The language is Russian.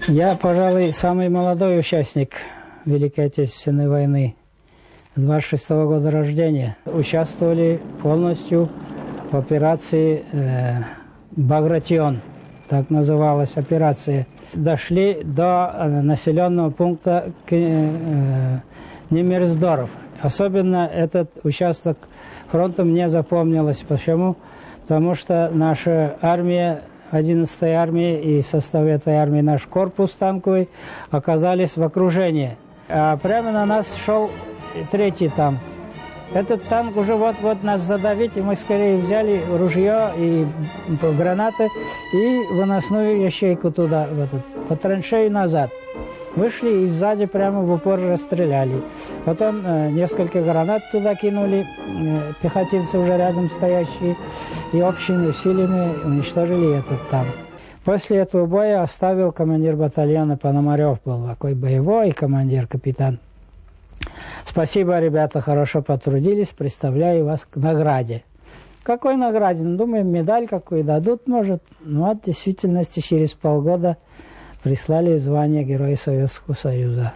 Я, пожалуй, самый молодой участник Великой Отечественной войны. 26-го года рождения. Участвовали полностью в операции «Багратион», так называлась операция. Дошли до населенного пункта Немерздоров. Особенно этот участок фронта мне запомнилось. Почему? Потому что наша армия, 11-я армия и в составе этой армии наш корпус танковый оказались в окружении. А прямо на нас шел 3-й танк. Этот танк уже вот-вот нас задавить, и мы скорее взяли ружье и гранаты и выносную ящейку туда, по траншею назад. Вышли и сзади прямо в упор расстреляли. Потом несколько гранат туда кинули, пехотинцы уже рядом стоящие, и общими усилиями уничтожили этот танк. После этого боя оставил командир батальона Пономарев, был такой боевой командир, капитан. Спасибо, ребята, хорошо потрудились, представляю вас к награде. Какой награде? Ну, думаю, медаль какую дадут, может. Ну, вот, в действительности, через полгода прислали звание Героя Советского Союза.